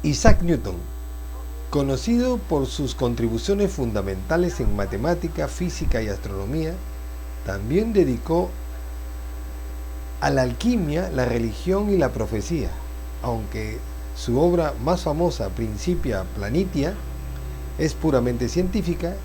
Isaac Newton, conocido por sus contribuciones fundamentales en matemática, física y astronomía, también dedicó a la alquimia, la religión y la profecía, aunque su obra más famosa, Principia Planitia, es puramente científica.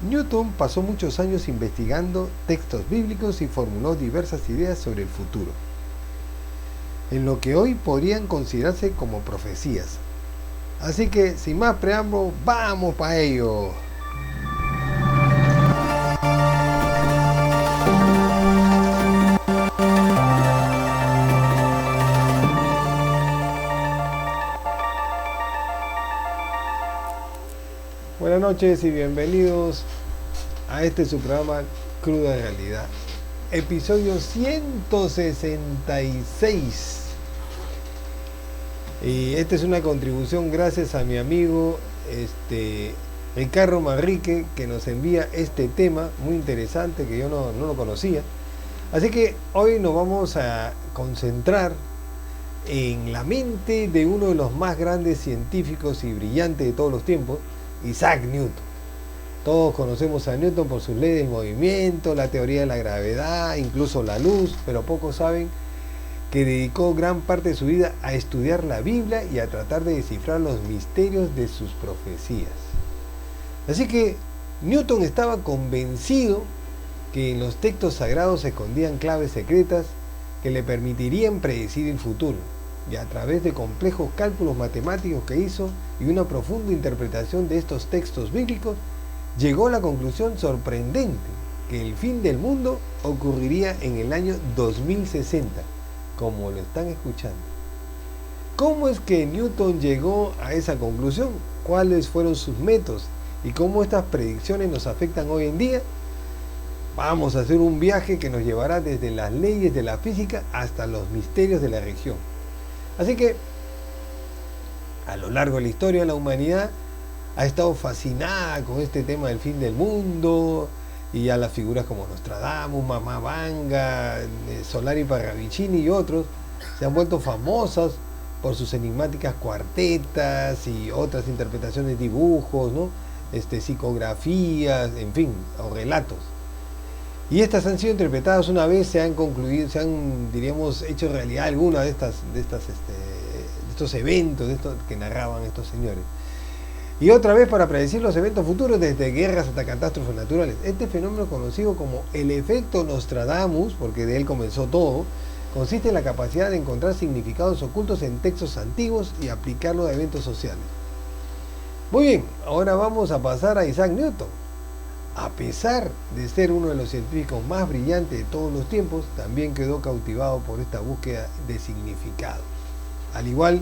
Newton pasó muchos años investigando textos bíblicos y formuló diversas ideas sobre el futuro, en lo que hoy podrían considerarse como profecías. Así que, sin más preámbulo, ¡vamos para ello! Buenas noches y bienvenidos a este su programa Cruda Realidad, episodio 166. Y esta es una contribución gracias a mi amigo Ricardo Manrique, que nos envía este tema muy interesante que yo no lo conocía. Así que hoy nos vamos a concentrar en la mente de uno de los más grandes científicos y brillantes de todos los tiempos, Isaac Newton. Todos conocemos a Newton por sus leyes del movimiento, la teoría de la gravedad, incluso la luz, pero pocos saben que dedicó gran parte de su vida a estudiar la Biblia y a tratar de descifrar los misterios de sus profecías. Así que Newton estaba convencido que en los textos sagrados se escondían claves secretas que le permitirían predecir el futuro, y a través de complejos cálculos matemáticos que hizo y una profunda interpretación de estos textos bíblicos, llegó a la conclusión sorprendente que el fin del mundo ocurriría en el año 2060, como lo están escuchando. ¿Cómo es que Newton llegó a esa conclusión? ¿Cuáles fueron sus métodos? ¿Y cómo estas predicciones nos afectan hoy en día? Vamos a hacer un viaje que nos llevará desde las leyes de la física hasta los misterios de la religión. Así que, a lo largo de la historia, la humanidad ha estado fascinada con este tema del fin del mundo, y ya las figuras como Nostradamus, Mamá Vanga, Solari Parravicini y otros se han vuelto famosas por sus enigmáticas cuartetas y otras interpretaciones de dibujos, ¿no? Psicografías, en fin, o relatos. Y estas han sido interpretadas una vez, se han concluido, diríamos, hecho realidad alguna de estos eventos, que narraban estos señores. Y otra vez para predecir los eventos futuros, desde guerras hasta catástrofes naturales. Este fenómeno, conocido como el efecto Nostradamus, porque de él comenzó todo, consiste en la capacidad de encontrar significados ocultos en textos antiguos y aplicarlo a eventos sociales. Muy bien, ahora vamos a pasar a Isaac Newton. A pesar de ser uno de los científicos más brillantes de todos los tiempos, también quedó cautivado por esta búsqueda de significado. Al igual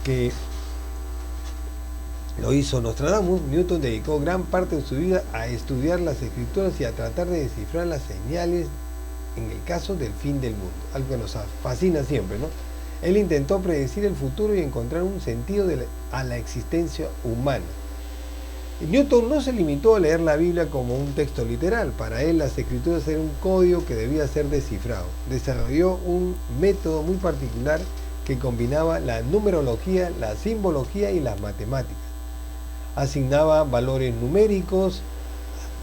que lo hizo Nostradamus, Newton dedicó gran parte de su vida a estudiar las escrituras y a tratar de descifrar las señales en el caso del fin del mundo, algo que nos fascina siempre, ¿no? Él intentó predecir el futuro y encontrar un sentido a la existencia humana. Newton no se limitó a leer la Biblia como un texto literal. Para él las escrituras eran un código que debía ser descifrado. Desarrolló un método muy particular que combinaba la numerología, la simbología y las matemáticas. Asignaba valores numéricos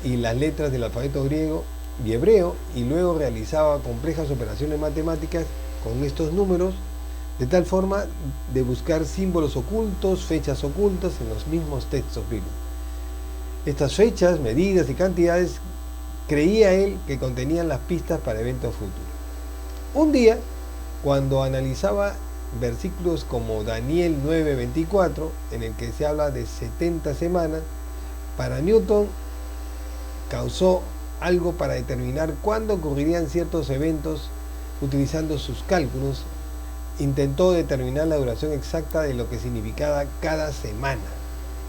y las letras del alfabeto griego y hebreo, y luego realizaba complejas operaciones matemáticas con estos números, de tal forma de buscar símbolos ocultos, fechas ocultas en los mismos textos bíblicos. Estas fechas, medidas y cantidades creía él que contenían las pistas para eventos futuros. Un día, cuando analizaba versículos como Daniel 9:24, en el que se habla de 70 semanas, para Newton causó algo para determinar cuándo ocurrirían ciertos eventos. Utilizando sus cálculos, intentó determinar la duración exacta de lo que significaba cada semana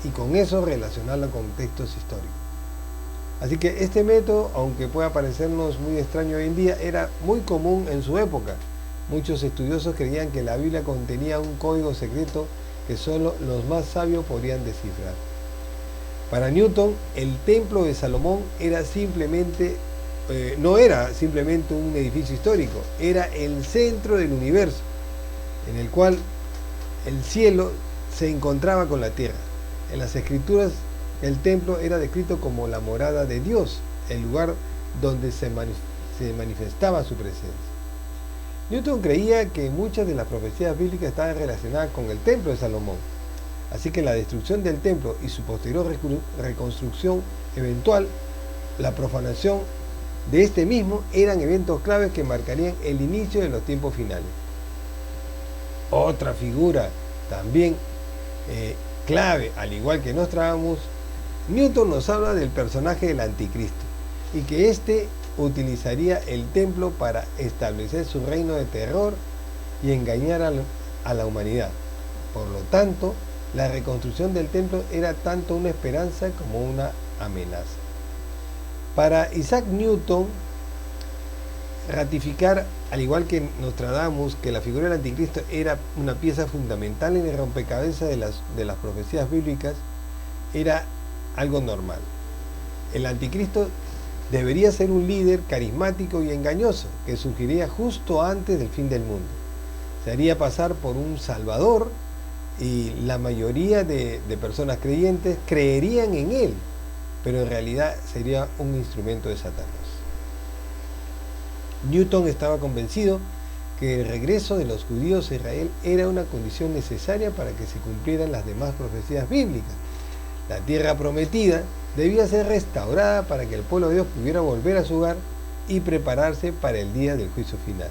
y con eso relacionarla con textos históricos. Así que este método, aunque pueda parecernos muy extraño hoy en día, era muy común en su época. Muchos estudiosos creían que la Biblia contenía un código secreto que solo los más sabios podrían descifrar. Para Newton, el templo de Salomón no era simplemente un edificio histórico, era el centro del universo, en el cual el cielo se encontraba con la tierra. En las escrituras, el templo era descrito como la morada de Dios, el lugar donde se manifestaba su presencia. Newton creía que muchas de las profecías bíblicas estaban relacionadas con el templo de Salomón, así que la destrucción del templo y su posterior reconstrucción eventual, la profanación de este mismo, eran eventos claves que marcarían el inicio de los tiempos finales. Otra figura también clave, al igual que Nostradamus, Newton nos habla del personaje del anticristo y que éste utilizaría el templo para establecer su reino de terror y engañar a la humanidad. Por lo tanto, la reconstrucción del templo era tanto una esperanza como una amenaza. Para Isaac Newton, ratificar, al igual que Nostradamus, que la figura del anticristo era una pieza fundamental en el rompecabezas de las profecías bíblicas, era algo normal. El anticristo debería ser un líder carismático y engañoso que surgiría justo antes del fin del mundo. Se haría pasar por un salvador y la mayoría de personas creyentes creerían en él, pero en realidad sería un instrumento de Satanás. Newton estaba convencido que el regreso de los judíos a Israel era una condición necesaria para que se cumplieran las demás profecías bíblicas. La tierra prometida debía ser restaurada para que el pueblo de Dios pudiera volver a su hogar y prepararse para el día del juicio final.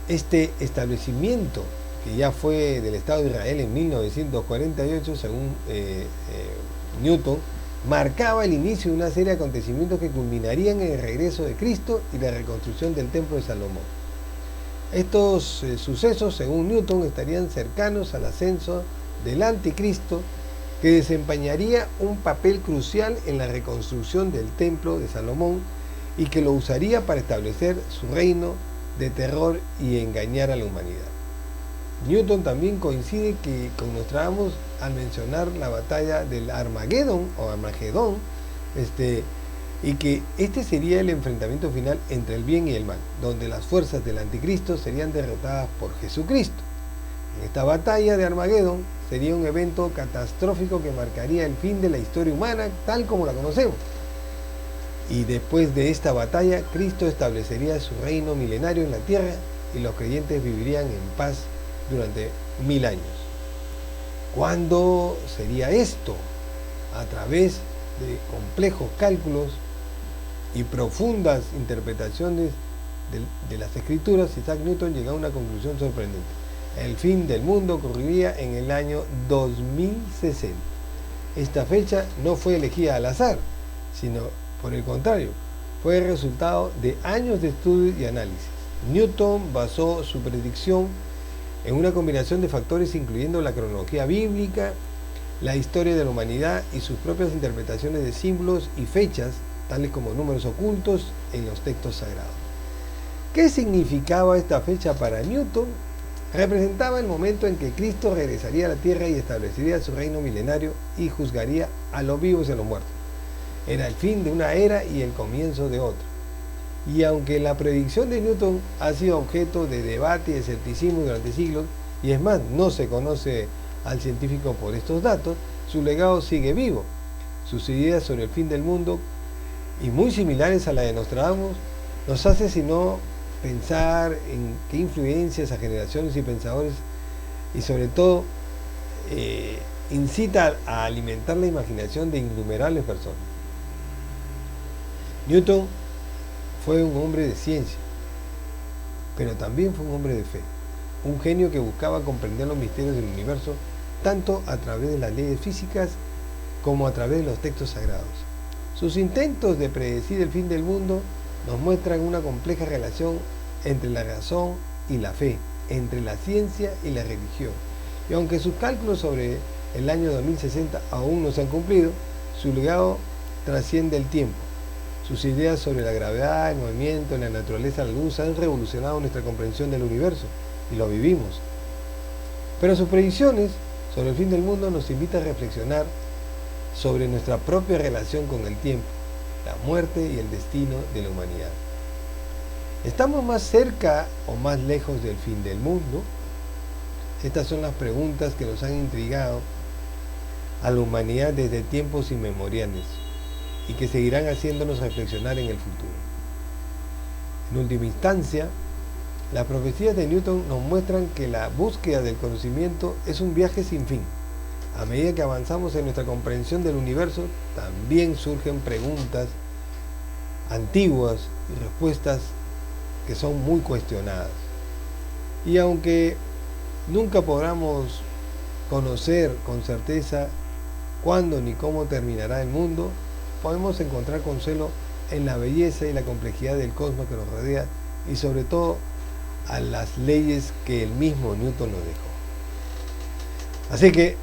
Este establecimiento, que ya fue del Estado de Israel en 1948, según Newton, marcaba el inicio de una serie de acontecimientos que culminarían en el regreso de Cristo y la reconstrucción del templo de Salomón. Estos sucesos, según Newton, estarían cercanos al ascenso del anticristo, que desempeñaría un papel crucial en la reconstrucción del templo de Salomón y que lo usaría para establecer su reino de terror y engañar a la humanidad. Newton también coincide con Nostradamus al mencionar la batalla del Armagedón o Armagedón, y que este sería el enfrentamiento final entre el bien y el mal, donde las fuerzas del anticristo serían derrotadas por Jesucristo. En esta batalla de Armagedón sería un evento catastrófico que marcaría el fin de la historia humana tal como la conocemos. Y después de esta batalla, Cristo establecería su reino milenario en la tierra y los creyentes vivirían en paz durante 1000 años. ¿Cuándo sería esto? A través de complejos cálculos y profundas interpretaciones de las escrituras, Isaac Newton llegó a una conclusión sorprendente. El fin del mundo ocurriría en el año 2060. Esta fecha no fue elegida al azar, sino por el contrario, fue el resultado de años de estudio y análisis. Newton basó su predicción en una combinación de factores incluyendo la cronología bíblica, la historia de la humanidad y sus propias interpretaciones de símbolos y fechas, tales como números ocultos en los textos sagrados. ¿Qué significaba esta fecha para Newton? Representaba el momento en que Cristo regresaría a la tierra y establecería su reino milenario y juzgaría a los vivos y a los muertos. Era el fin de una era y el comienzo de otra. Y aunque la predicción de Newton ha sido objeto de debate y escepticismo durante siglos, y es más, no se conoce al científico por estos datos, su legado sigue vivo. Sus ideas sobre el fin del mundo, y muy similares a la de Nostradamus, nos hace sino pensar en qué influencias a generaciones y pensadores, y sobre todo incita a alimentar la imaginación de innumerables personas. Newton fue un hombre de ciencia, pero también fue un hombre de fe, un genio que buscaba comprender los misterios del universo tanto a través de las leyes físicas como a través de los textos sagrados. Sus intentos de predecir el fin del mundo nos muestran una compleja relación entre la razón y la fe, entre la ciencia y la religión. Y aunque sus cálculos sobre el año 2060 aún no se han cumplido, su legado trasciende el tiempo. Sus ideas sobre la gravedad, el movimiento, la naturaleza de la luz han revolucionado nuestra comprensión del universo y lo vivimos. Pero sus predicciones sobre el fin del mundo nos invitan a reflexionar sobre nuestra propia relación con el tiempo, la muerte y el destino de la humanidad. ¿Estamos más cerca o más lejos del fin del mundo? Estas son las preguntas que nos han intrigado a la humanidad desde tiempos inmemoriales y que seguirán haciéndonos reflexionar en el futuro. En última instancia, las profecías de Newton nos muestran que la búsqueda del conocimiento es un viaje sin fin. A medida que avanzamos en nuestra comprensión del universo, también surgen preguntas antiguas y respuestas que son muy cuestionadas. Y aunque nunca podamos conocer con certeza cuándo ni cómo terminará el mundo, podemos encontrar consuelo en la belleza y la complejidad del cosmos que nos rodea y sobre todo a las leyes que el mismo Newton nos dejó. Así que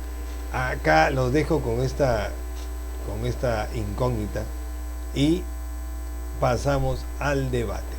acá los dejo con esta incógnita y pasamos al debate.